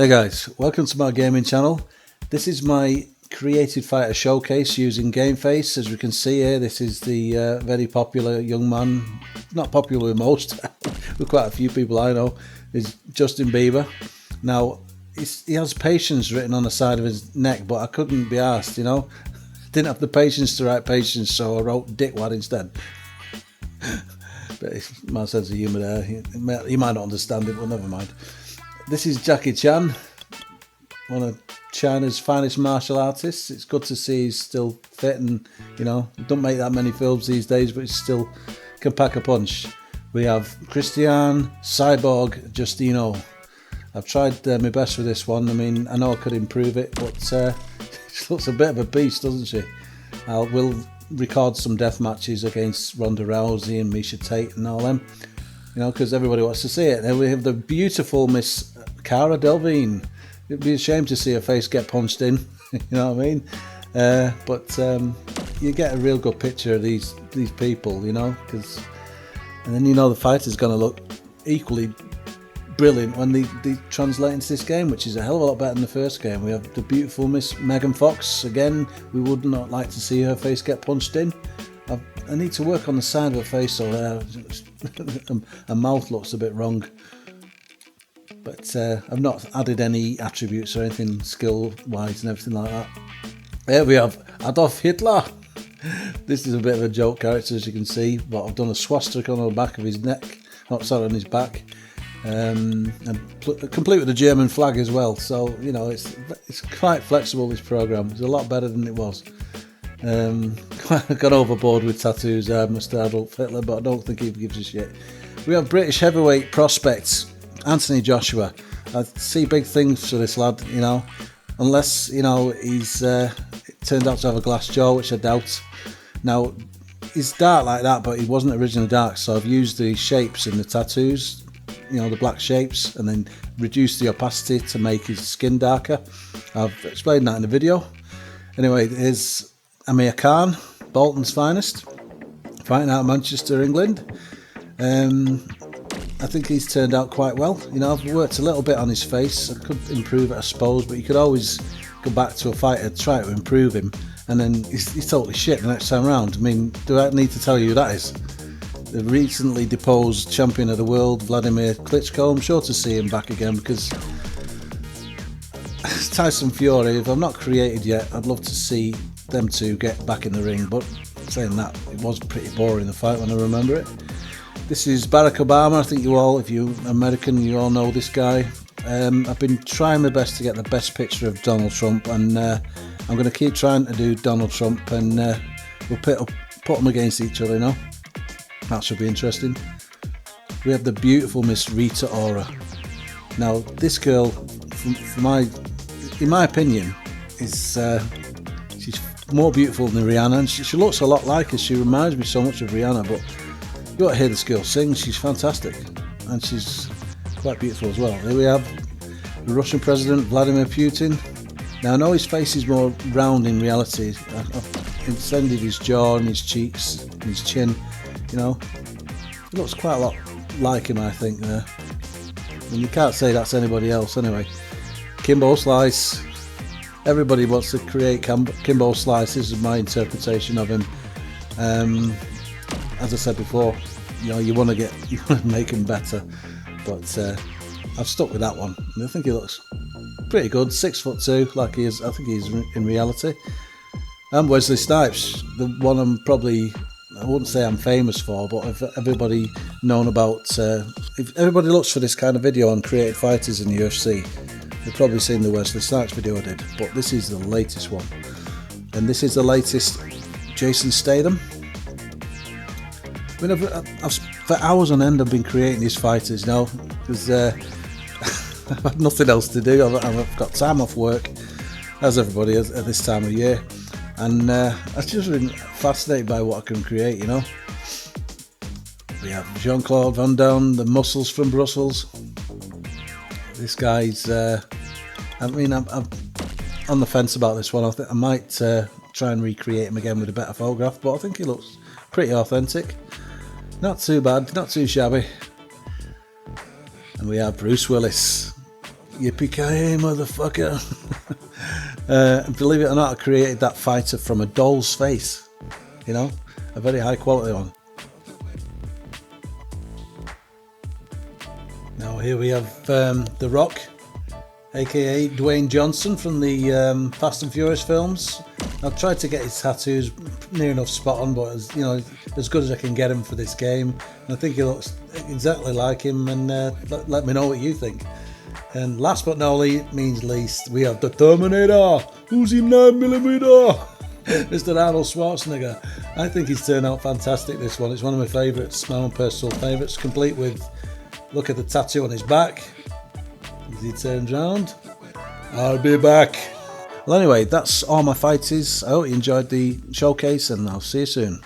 Hey guys, welcome to my gaming channel. This is my created fighter showcase using Gameface. As we can see here, this is the very popular young man, not popular with most, with quite a few people I know, is Justin Bieber. Now, he has patience written on the side of his neck, but I couldn't be arsed, you know. Didn't have the patience to write patience, so I wrote dickwad instead. But it's my sense of humour there. He might not understand it, but never mind. This is Jackie Chan, one of China's finest martial artists. It's good to see he's still fit and, you know, don't make that many films these days, but he still can pack a punch. We have Christian, Cyborg, Justino. I've tried my best for this one. I mean, I know I could improve it, but she looks a bit of a beast, doesn't she? We'll record some death matches against Ronda Rousey and Misha Tate and all them, you know, because everybody wants to see it. Then we have the beautiful Miss Cara Delevingne. It'd be a shame to see her face get punched in, you know what I mean? But you get a real good picture of these people, you know, and then you know the fighter's going to look equally brilliant when they translate into this game, which is a hell of a lot better than the first game. We have the beautiful Miss Megan Fox. Again, we would not like to see her face get punched in. I need to work on the side of her face so her mouth looks a bit wrong. But I've not added any attributes or anything skill-wise and everything like that. Here we have Adolf Hitler. This is a bit of a joke character, as you can see, but I've done a swastika on the back of his neck. Oh, sorry, on his back. And complete with the German flag as well. So, you know, it's quite flexible, this program. It's a lot better than it was. Got overboard with tattoos, Mr. Adolf Hitler, but I don't think he gives a shit. We have British heavyweight prospects, Anthony Joshua. I see big things for this lad, you know, unless, you know, he's turned out to have a glass jaw, which I doubt. Now, he's dark like that, but he wasn't originally dark, so I've used the shapes in the tattoos, you know, the black shapes, and then reduced the opacity to make his skin darker. I've explained that in the video. Anyway, here's Amir Khan, Bolton's finest, fighting out of Manchester, England. I think he's turned out quite well. You know, I've worked a little bit on his face. I could improve it, I suppose, but you could always go back to a fighter, try to improve him, and then he's totally shit the next time around. I mean, do I need to tell you who that is? The recently deposed champion of the world, Vladimir Klitschko. I'm sure to see him back again because Tyson Fury, if I'm not created yet, I'd love to see them two get back in the ring. But saying that, it was pretty boring, the fight, when I remember it. This is Barack Obama. I think you all, if you're American, you all know this guy. I've been trying my best to get the best picture of Donald Trump, and I'm going to keep trying to do Donald Trump, and we'll put them against each other, you know. That should be interesting. We have the beautiful Miss Rita Ora. Now, this girl, in my opinion, is she's more beautiful than Rihanna, and she looks a lot like her. She reminds me so much of Rihanna, but you got to hear this girl sing. She's fantastic, and she's quite beautiful as well. Here we have the Russian President, Vladimir Putin. Now, I know his face is more round in reality. I've extended his jaw and his cheeks and his chin. You know, it looks quite a lot like him, I think, there. And you can't say that's anybody else anyway. Kimbo Slice. Everybody wants to create Kimbo Slice. This is my interpretation of him. As I said before, you know, you want to make him better. But I've stuck with that one. And I think he looks pretty good. 6'2", like he is. I think he's in reality. And Wesley Snipes, the one I wouldn't say I'm famous for, but if everybody known about, if everybody looks for this kind of video on created fighters in the UFC, they've probably seen the Wesley Snipes video I did, but this is the latest one. And this is the latest Jason Statham. I mean, I've for hours on end I've been creating these fighters, you know, because I've had nothing else to do. I've got time off work, as everybody at this time of year. And I've just been fascinated by what I can create, you know. We have Jean-Claude Van Damme, the muscles from Brussels. This guy's, I mean, I'm on the fence about this one. I think I might try and recreate him again with a better photograph, but I think he looks pretty authentic. Not too bad, not too shabby. And we have Bruce Willis. Yippee-ki-yay, motherfucker. Believe it or not, I created that fighter from a doll's face. You know, a very high quality one. Now here we have The Rock, aka Dwayne Johnson from the Fast and Furious films. I've tried to get his tattoos near enough spot on, but as good as I can get him for this game. And I think he looks exactly like him, and let me know what you think. And last but not least, we have the Terminator, who's in 9mm, Mr. Arnold Schwarzenegger. I think he's turned out fantastic, this one. It's one of my favourites, my own personal favourites, complete with, look at the tattoo on his back. As he turns round, I'll be back. Well, anyway, that's all my fighties. I hope you enjoyed the showcase, and I'll see you soon.